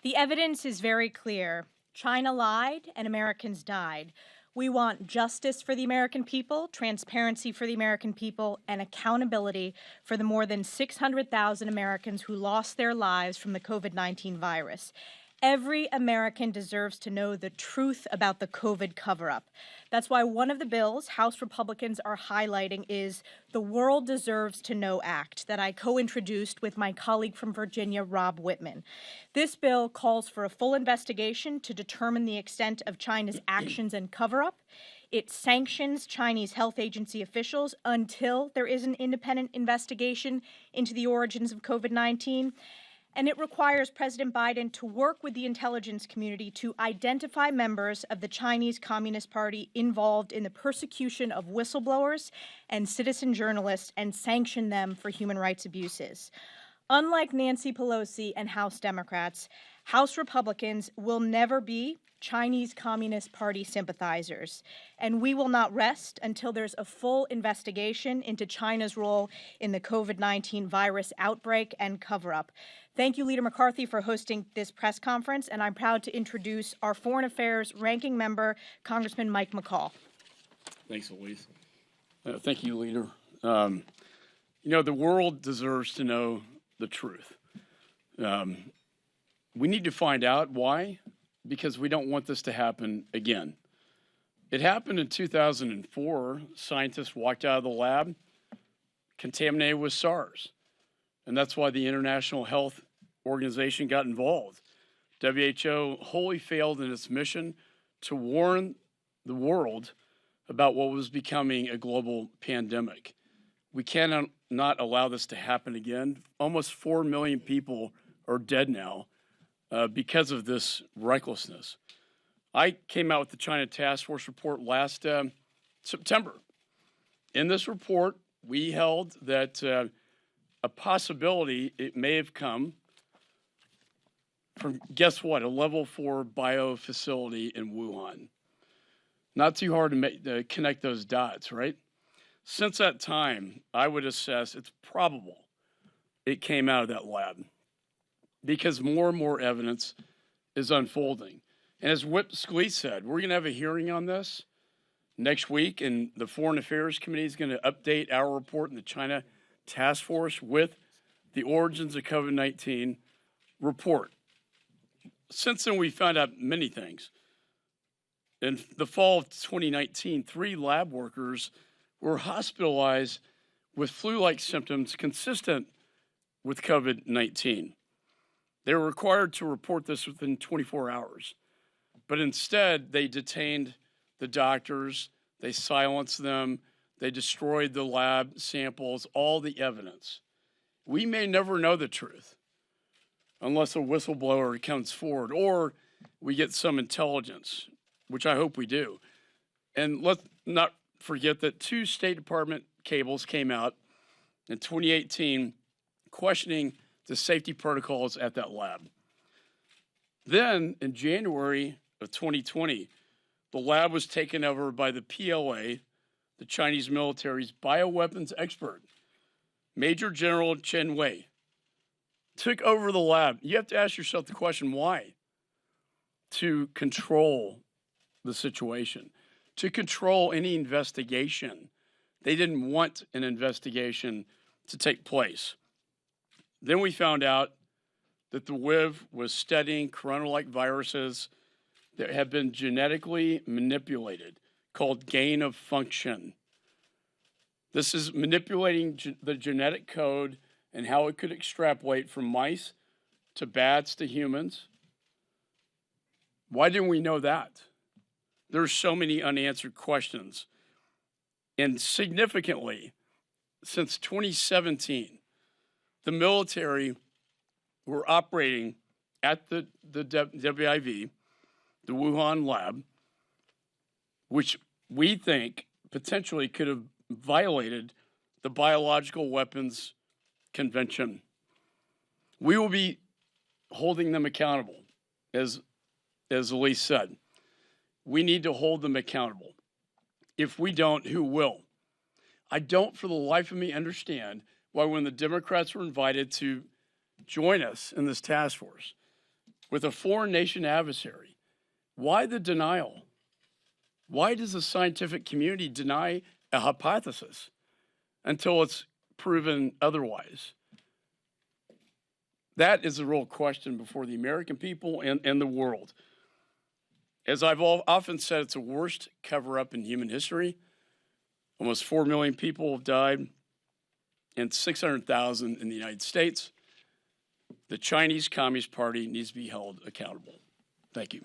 The evidence is very clear. China lied and Americans died. We want justice for the American people, transparency for the American people, and accountability for the more than 600,000 Americans who lost their lives from the COVID-19 virus. Every American deserves to know the truth about the COVID cover-up. That's why one of the bills House Republicans are highlighting is the World Deserves to Know Act that I co-introduced with my colleague from Virginia, Rob Whitman. This bill calls for a full investigation to determine the extent of China's actions and cover-up. It sanctions Chinese health agency officials until there is an independent investigation into the origins of COVID-19. And it requires President Biden to work with the intelligence community to identify members of the Chinese Communist Party involved in the persecution of whistleblowers and citizen journalists and sanction them for human rights abuses. Unlike Nancy Pelosi and House Democrats, House Republicans will never be Chinese Communist Party sympathizers, and we will not rest until there's a full investigation into China's role in the COVID-19 virus outbreak and cover-up. Thank you, Leader McCarthy, for hosting this press conference, and I'm proud to introduce our Foreign Affairs Ranking Member, Congressman Mike McCaul. Thanks, Elise. Thank you, Leader. The world deserves to know the truth. We need to find out why, because we don't want this to happen again. It happened in 2004. Scientists walked out of the lab contaminated with SARS. And that's why the International Health Organization got involved. WHO wholly failed in its mission to warn the world about what was becoming a global pandemic. We cannot not allow this to happen again. Almost 4 million people are dead now because of this recklessness. I came out with the China Task Force report last September. In this report, we held that a possibility it may have come from, guess what, a level 4 bio facility in Wuhan. Not too hard to connect those dots, right? Since that time, I would assess it's probable it came out of that lab because more and more evidence is unfolding. And as Whip Scalise said, we're going to have a hearing on this next week, and the Foreign Affairs Committee is going to update our report in the China Task Force with the origins of COVID-19 report. Since then, we found out many things. In the fall of 2019, 3 lab workers were hospitalized with flu-like symptoms consistent with COVID-19. They were required to report this within 24 hours. But instead, they detained the doctors, they silenced them, they destroyed the lab samples, all the evidence. We may never know the truth unless a whistleblower comes forward or we get some intelligence, which I hope we do. And let's not forget that 2 State Department cables came out in 2018 questioning the safety protocols at that lab. Then in January of 2020, the lab was taken over by the PLA, the Chinese military's bioweapons expert, Major General Chen Wei, took over the lab. You have to ask yourself the question, why? To control the situation, to control any investigation. They didn't want an investigation to take place. Then we found out that the WIV was studying corona-like viruses that have been genetically manipulated, called gain of function. This is manipulating the genetic code and how it could extrapolate from mice to bats to humans. Why didn't we know that? There's so many unanswered questions. And significantly, since 2017, the military were operating at the WIV, the Wuhan lab, which we think potentially could have violated the Biological Weapons Convention. We will be holding them accountable, as Elise said. We need to hold them accountable. If we don't, who will? I don't for the life of me understand why when the Democrats were invited to join us in this task force, with a foreign nation adversary. Why the denial? Why does the scientific community deny a hypothesis until it's proven otherwise? That is the real question before the American people and the world. As I've often said, it's the worst cover-up in human history. Almost 4 million people have died, and 600,000 in the United States. The Chinese Communist Party needs to be held accountable. Thank you.